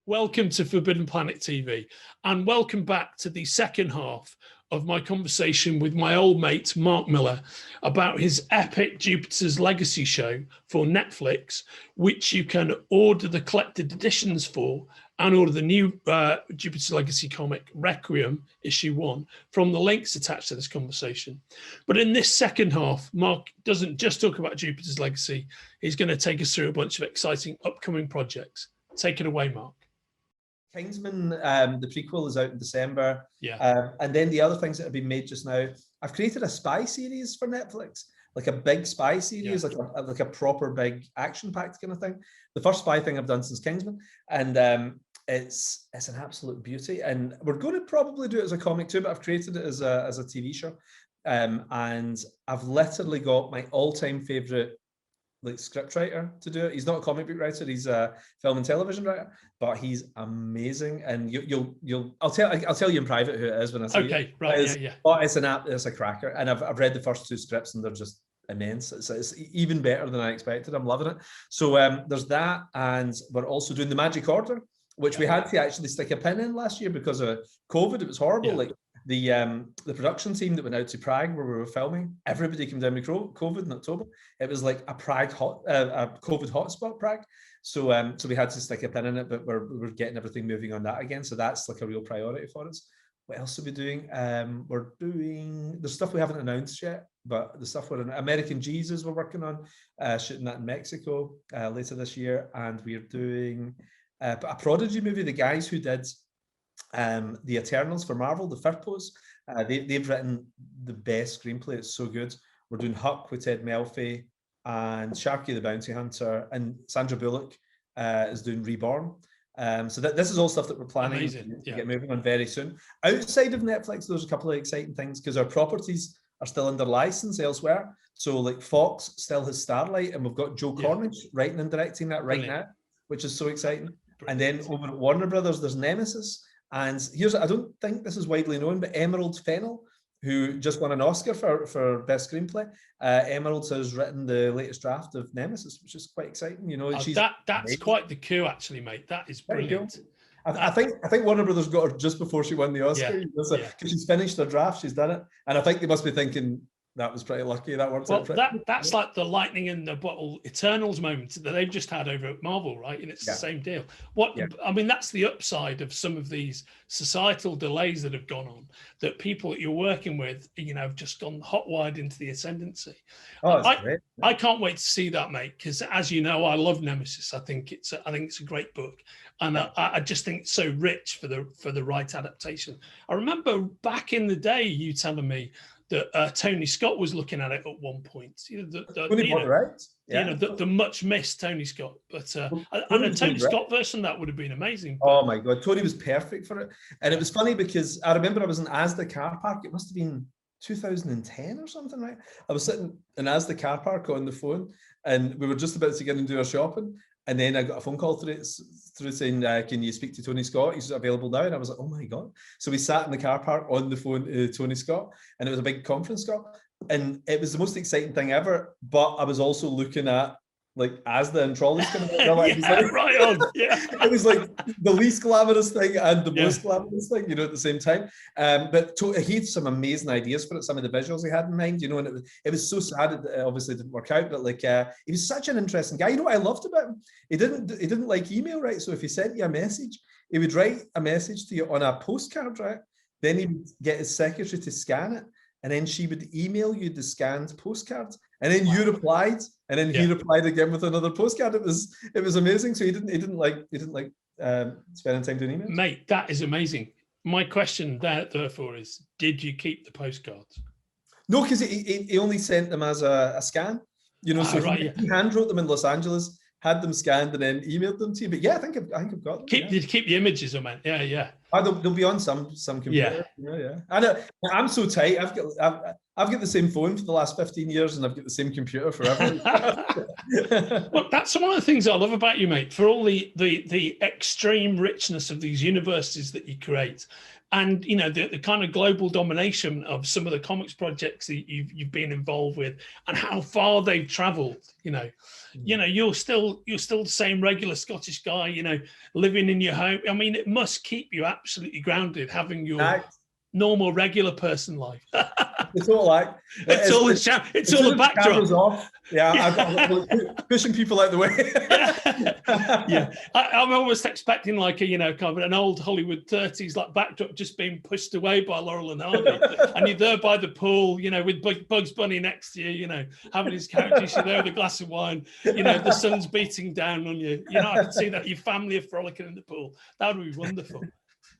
Welcome to Forbidden Planet TV, and welcome back to the second half of my conversation with my old mate, Mark Millar, about his epic Jupiter's Legacy show for Netflix, which you can order the collected editions for and order the new Jupiter's Legacy comic, Requiem, issue 1, from the links attached to this conversation. But in this second half, Mark doesn't just talk about Jupiter's Legacy, he's going to take us through a bunch of exciting upcoming projects. Take it away, Mark. Kingsman, the prequel is out in December. Yeah. And then the other things that have been made just now, I've created a spy series for Netflix, like a big spy series, like a proper big action-packed kind of thing. The first spy thing I've done since Kingsman, and it's an absolute beauty. And we're going to probably do it as a comic too, but I've created it as a TV show. And I've literally got my all-time favorite script writer to do it. He's not a comic book writer, he's a film and television writer, but he's amazing. And I'll tell you in private who it is when I say it. Okay, right, yeah. But it's a cracker, and I've read the first 2 scripts and they're just immense. It's even better than I expected. I'm loving it. So there's that, and we're also doing the Magic Order, which we had to actually stick a pin in last year because of COVID. It was horrible. The production team that went out to Prague where we were filming, everybody came down with COVID in October. It was like a COVID hotspot, Prague. So we had to stick a pin in it, but we're getting everything moving on that again. So that's like a real priority for us. What else are we doing? We're doing the stuff we haven't announced yet, but the stuff we're in American Jesus we're working on, shooting that in Mexico later this year, and we're doing a Prodigy movie. The guys who did the Eternals for Marvel, the Fifth Pose, they've written the best screenplay. It's so good. We're doing Huck with Ted Melfi and Sharky the Bounty Hunter, and Sandra Bullock is doing Reborn. So this is all stuff that we're planning to get moving on very soon. Outside of Netflix, there's a couple of exciting things because our properties are still under license elsewhere. So like Fox still has Starlight, and we've got Joe Cornish writing and directing that right now, which is so exciting. And then over at Warner Brothers, there's Nemesis. And I don't think this is widely known, but Emerald Fennell, who just won an Oscar for Best Screenplay, Emerald has written the latest draft of Nemesis, which is quite exciting. You know, that's quite the coup, actually, mate. That is brilliant. I think Warner Brothers got her just before she won the Oscar, because she's finished her draft, she's done it, and I think they must be thinking, that was pretty lucky. That worked out. That's like the lightning in the bottle Eternals moment that they've just had over at Marvel, right? And it's the same deal. I mean, that's the upside of some of these societal delays that have gone on, that people that you're working with, have just gone hot-wired into the ascendancy. Great. I can't wait to see that, mate, because as you know, I love Nemesis. I think it's a great book, and I just think it's so rich for the right adaptation. I remember back in the day you telling me that Tony Scott was looking at it at one point. The much missed Tony Scott, but and a Tony Scott version that would have been amazing. Oh my God, Tony was perfect for it, and it was funny because I remember I was in Asda car park. It must have been 2010 or something, right? I was sitting in Asda car park on the phone, and we were just about to get and do our shopping. And then I got a phone call through saying, can you speak to Tony Scott? He's available now. And I was like, oh my God. So we sat in the car park on the phone to Tony Scott, and it was a big conference call. And it was the most exciting thing ever. But I was also looking at Asda and trolleys coming out. It was like the least glamorous thing and the most glamorous thing, at the same time. But he had some amazing ideas for it, some of the visuals he had in mind, and it was so sad it obviously didn't work out, but he was such an interesting guy. You know what I loved about him? He didn't like email, right? So if he sent you a message, he would write a message to you on a postcard, right? Then he would get his secretary to scan it, and then she would email you the scanned postcard, and then you replied, and then he replied again with another postcard. It was amazing. So he didn't like spending time doing emails. Mate, that is amazing. My question therefore is, did you keep the postcards? No, because he only sent them as a scan. He hand wrote them in Los Angeles, had them scanned, and then emailed them to you. But I think I've got them. Keep the images, I meant. Yeah. They'll be on some computer. Yeah. I know. I'm so tight. I've got the same phone for the last 15 years, and I've got the same computer forever. Well, that's one of the things I love about you, mate. For all the extreme richness of these universes that you create, and the kind of global domination of some of the comics projects that you've been involved with, and how far they've travelled. You're still the same regular Scottish guy. Living in your home. I mean, it must keep you absolutely grounded, having your normal, regular person life. It's all like it's all the backdrop. Cameras off. Yeah. I'm pushing people out the way. Yeah. I'm almost expecting like a kind of an old Hollywood 30s like backdrop just being pushed away by Laurel and Hardy, and you're there by the pool, with Bugs Bunny next to you, having his couch, you're there with a glass of wine, the sun's beating down on you. I can see that your family are frolicking in the pool. That would be wonderful.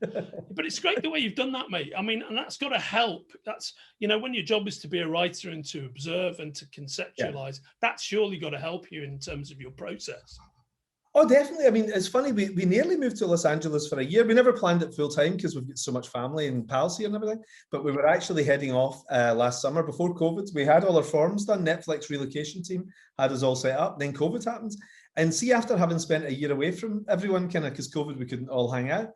But it's great the way you've done that, mate. I mean, and that's got to help. That's, when your job is to be a writer and to observe and to conceptualize, that's surely got to help you in terms of your process. Oh, definitely. I mean, it's funny. We nearly moved to Los Angeles for a year. We never planned it full time because we've got so much family and pals here and everything. But we were actually heading off last summer before COVID. We had all our forms done. Netflix relocation team had us all set up. Then COVID happened. And see, after having spent a year away from everyone, kind of because COVID, we couldn't all hang out.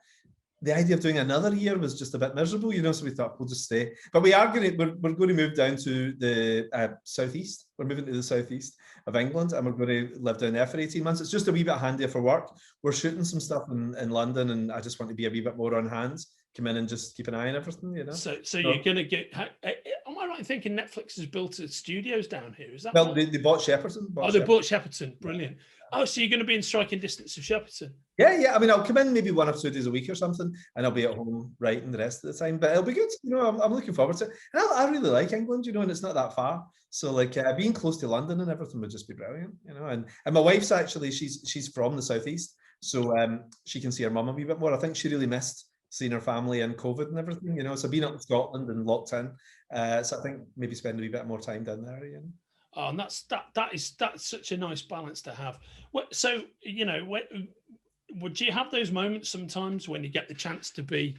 The idea of doing another year was just a bit miserable, so we thought we'll just stay. But we're going to move down to the southeast. We're moving to the southeast of England, and we're going to live down there for 18 months. It's just a wee bit handier for work. We're shooting some stuff in London, and I just want to be a wee bit more on hand, come in and just keep an eye on everything, So you're going to get, am I right in thinking Netflix has built studios down here? Is that well, right? they bought Shepperton. They bought Shepperton. Brilliant. Oh, so you're going to be in striking distance of Shepperton? Yeah. I mean, I'll come in maybe 1 or 2 days a week or something, and I'll be at home writing the rest of the time. But it'll be good. I'm looking forward to it. And I really like England, and it's not that far. So being close to London and everything would just be brilliant, And my wife's actually she's from the southeast, so she can see her mum a wee bit more. I think she really missed seeing her family and COVID and everything, So being up in Scotland and locked in, so I think maybe spend a wee bit more time down there, Oh, and that's such a nice balance to have. So would you have those moments sometimes when you get the chance to be,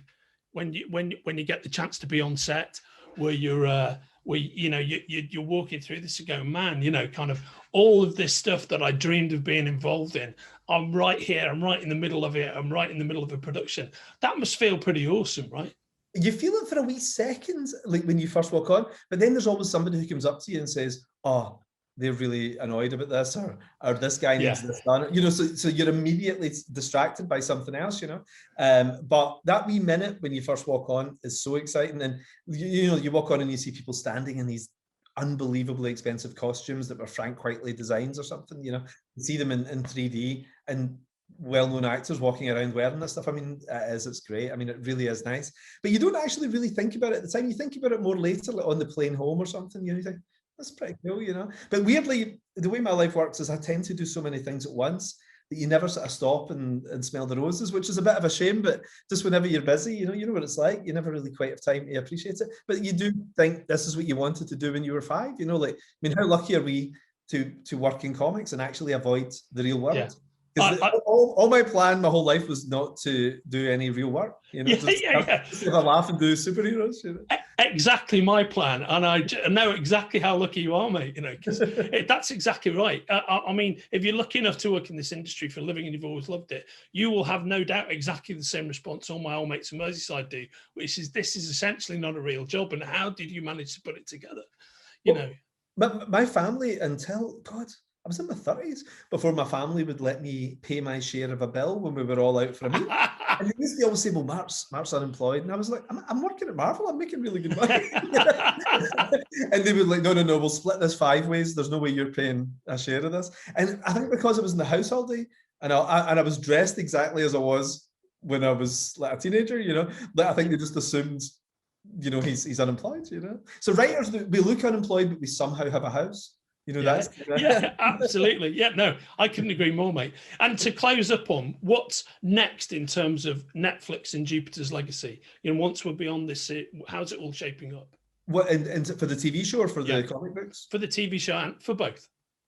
when you get the chance to be on set, where you're walking through this and go, man, kind of all of this stuff that I dreamed of being involved in, I'm right here, I'm right in the middle of it, I'm right in the middle of a production. That must feel pretty awesome, right? You feel it for a wee second, like when you first walk on, but then there's always somebody who comes up to you and says, oh, they're really annoyed about this, or this guy needs this done. So you're immediately distracted by something else, But that wee minute when you first walk on is so exciting. And you walk on and you see people standing in these unbelievably expensive costumes that were Frank Whiteley designs or something, You see them in 3D and well-known actors walking around wearing this stuff. I mean, it's great. I mean, it really is nice. But you don't actually really think about it at the time. You think about it more later, like on the plane home or something. You think, that's pretty cool, But weirdly, the way my life works is I tend to do so many things at once that you never sort of stop and smell the roses, which is a bit of a shame. But just whenever you're busy, you know what it's like. You never really quite have time to appreciate it. But you do think this is what you wanted to do when you were 5. How lucky are we to work in comics and actually avoid the real world? Yeah. All my plan my whole life was not to do any real work, just have a laugh and do superheroes. Exactly my plan, and I know exactly how lucky you are, mate. Because that's exactly right. I mean, if you're lucky enough to work in this industry for a living and you've always loved it, you will have no doubt exactly the same response all my old mates in Merseyside do, which is this is essentially not a real job, and how did you manage to put it together? My family, until God, I was in my 30s before my family would let me pay my share of a bill when we were all out for a meal. And they used to always say, well, Mark's unemployed. And I was like, I'm working at Marvel. I'm making really good money. And they would like, no, we'll split this 5 ways. There's no way you're paying a share of this. And I think because I was in the house all day and I was dressed exactly as I was when I was like a teenager, I think they just assumed, he's unemployed, So writers, we look unemployed, but we somehow have a house. Yeah, absolutely. Yeah, no, I couldn't agree more, mate. And to close up on what's next in terms of Netflix and Jupiter's Legacy, once we're beyond this, how's it all shaping up? What, and for the TV show or for the comic books? For the TV show and for both.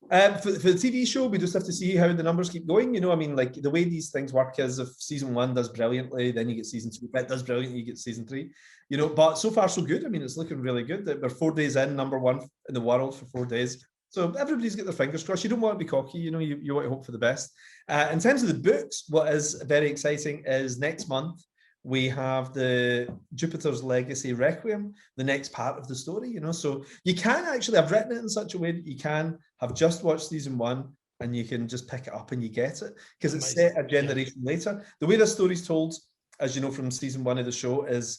For the TV show, we just have to see how the numbers keep going. You know, I mean, like the way these things work is if season 1 does brilliantly, then you get season 2. If that does brilliantly, you get season 3. You know, but so far so good. I mean, it's looking really good. We're 4 days in, #1 in the world for 4 days. So everybody's got their fingers crossed. You don't want to be cocky, you know, you want to hope for the best. In terms of the books, what is very exciting is next month, we have the Jupiter's Legacy Requiem, the next part of the story, you know. So you can actually, I've written it in such a way that you can have just watched season 1 and you can just pick it up and you get it, because it's set a generation later. The way this story's told, as you know from season 1 of the show, is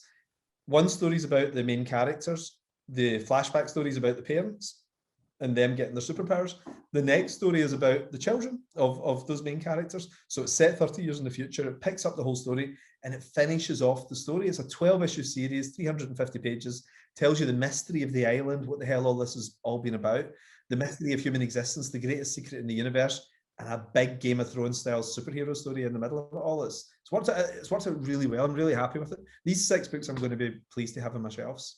one story's about the main characters, the flashback story's about the parents and them getting their superpowers. The next story is about the children of those main characters. So it's set 30 years in the future. It picks up the whole story and it finishes off the story. It's a 12-issue series, 350 pages, tells you the mystery of the island, what the hell all this has all been about, the mystery of human existence, the greatest secret in the universe, and a big Game of Thrones style superhero story in the middle of it all. It's worked out really well. I'm really happy with it. These 6 books I'm going to be pleased to have on my shelves.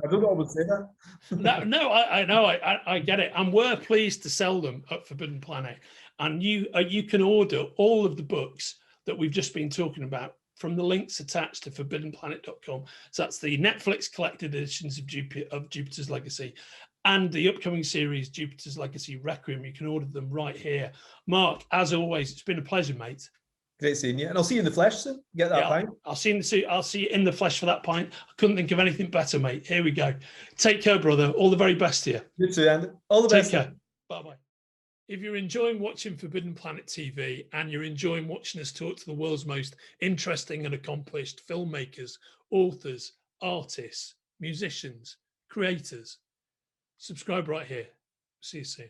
I don't always say that. I know, I get it. And we're pleased to sell them at Forbidden Planet. And you can order all of the books that we've just been talking about from the links attached to forbiddenplanet.com. So that's the Netflix collected editions of Jupiter's Legacy and the upcoming series, Jupiter's Legacy Requiem. You can order them right here. Mark, as always, it's been a pleasure, mate. Great seeing you, and I'll see you in the flesh soon. Get that pint. I'll see you in the flesh for that pint. I couldn't think of anything better, mate. Here we go. Take care, brother. All the very best to you. You too, Andy. All the best. Take care. Bye-bye. If you're enjoying watching Forbidden Planet TV and you're enjoying watching us talk to the world's most interesting and accomplished filmmakers, authors, artists, musicians, creators, subscribe right here. See you soon.